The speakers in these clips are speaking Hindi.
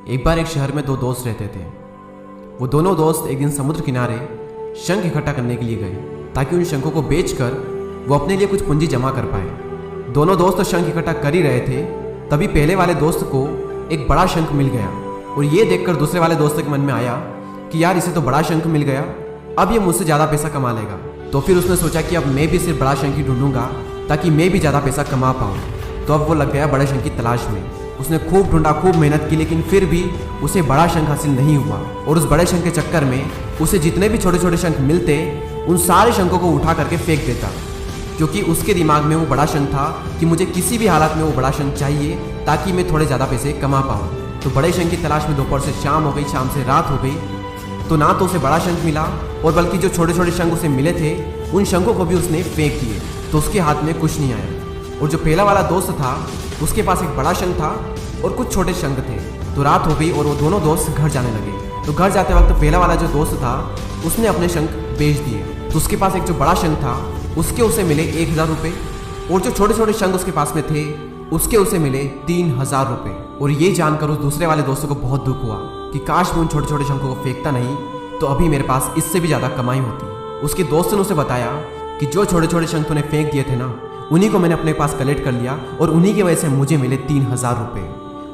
एक बार एक शहर में दो दोस्त रहते थे। वो दोनों दोस्त एक दिन समुद्र किनारे शंख इकट्ठा करने के लिए गए ताकि उन शंखों को बेचकर वो अपने लिए कुछ पूंजी जमा कर पाए। दोनों दोस्त शंख इकट्ठा कर ही रहे थे, तभी पहले वाले दोस्त को एक बड़ा शंख मिल गया और ये देखकर दूसरे वाले दोस्त के मन में आया कि यार इसे तो बड़ा शंख मिल गया, अब ये मुझसे ज़्यादा पैसा कमा लेगा। तो फिर उसने सोचा कि अब मैं भी सिर्फ बड़ा शंख ही ढूंढूंगा ताकि मैं भी ज़्यादा पैसा कमा पाऊँ। तो अब वो लग गया बड़े शंख की तलाश में। उसने खूब ढूंढा, खूब मेहनत की, लेकिन फिर भी उसे बड़ा शंख हासिल नहीं हुआ। और उस बड़े शंख के चक्कर में उसे जितने भी छोटे छोटे शंख मिलते उन सारे शंखों को उठा करके फेंक देता, क्योंकि उसके दिमाग में वो बड़ा शंख था कि मुझे किसी भी हालत में वो बड़ा शंख चाहिए ताकि मैं थोड़े ज़्यादा पैसे कमा पाऊँ। तो बड़े शंख की तलाश में दोपहर से शाम हो गई, शाम से रात हो गई, तो ना तो उसे बड़ा शंख मिला और बल्कि जो छोटे छोटे शंख उसे मिले थे उन शंखों को भी उसने फेंक दिए, तो उसके हाथ में कुछ नहीं आया। और जो पहला वाला दोस्त था उसके पास एक बड़ा शंख था और कुछ छोटे शंख थे। तो रात हो गई और वो दोनों दोस्त घर जाने लगे। तो घर जाते वक्त पहला वाला जो दोस्त था उसने अपने शंख बेच दिए। तो उसके पास एक जो बड़ा शंख था उसके उसे मिले 1000 रुपये और जो छोटे छोटे शंख उसके पास में थे उसके उसे मिले 3000 रुपये। और ये जानकर उस दूसरे वाले दोस्तों को बहुत दुख हुआ कि काश मैं उन छोटे छोटे शंखों को फेंकता नहीं तो अभी मेरे पास इससे भी ज़्यादा कमाई होती। उसके दोस्त ने उसे बताया कि जो छोटे छोटे शंख तूने फेंक दिए थे ना, उन्हीं को मैंने अपने पास कलेक्ट कर लिया और उन्हीं की वजह से मुझे मिले 3000 रुपये।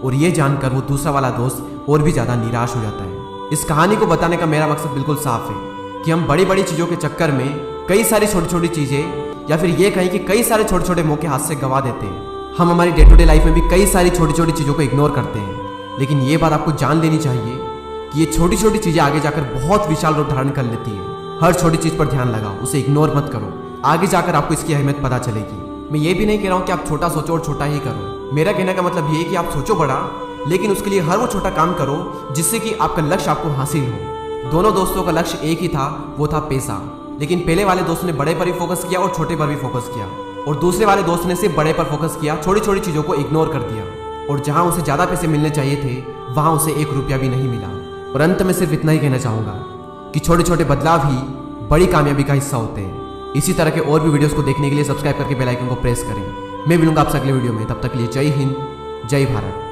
और ये जानकर वो दूसरा वाला दोस्त और भी ज़्यादा निराश हो जाता है। इस कहानी को बताने का मेरा मकसद बिल्कुल साफ है कि हम बड़ी बड़ी चीज़ों के चक्कर में कई सारी छोटी छोटी चीज़ें, या फिर ये कहें कि कई सारे छोटे छोटे मौके हाथ से गंवा देते हैं। हम हमारी डे टू डे लाइफ में भी कई सारी छोटी छोटी चीज़ों को इग्नोर करते हैं, लेकिन ये बात आपको जान लेनी चाहिए कि ये छोटी छोटी चीज़ें आगे जाकर बहुत विशाल रूप धारण कर लेती है। हर छोटी चीज़ पर ध्यान लगाओ, उसे इग्नोर मत करो, आगे जाकर आपको इसकी अहमियत पता चलेगी। मैं ये भी नहीं कह रहा हूँ कि आप छोटा सोचो और छोटा ही करो। मेरा कहने का मतलब ये है कि आप सोचो बड़ा, लेकिन उसके लिए हर वो छोटा काम करो जिससे कि आपका लक्ष्य आपको हासिल हो। दोनों दोस्तों का लक्ष्य एक ही था, वो था पैसा। लेकिन पहले वाले दोस्त ने बड़े पर भी फोकस किया और छोटे पर भी फोकस किया, और दूसरे वाले दोस्त ने सिर्फ बड़े पर फोकस किया, छोटी छोटी चीज़ों को इग्नोर कर दिया। और जहाँ उसे ज़्यादा पैसे मिलने चाहिए थे वहाँ उसे 1 रुपया भी नहीं मिला। और अंत में सिर्फ इतना ही कहना चाहूँगा कि छोटे छोटे बदलाव ही बड़ी कामयाबी का हिस्सा होते हैं। इसी तरह के और भी वीडियोस को देखने के लिए सब्सक्राइब करके बेल आइकन को प्रेस करें। मैं मिलूंगा आपसे अगले वीडियो में, तब तक के लिए जय हिंद, जय भारत।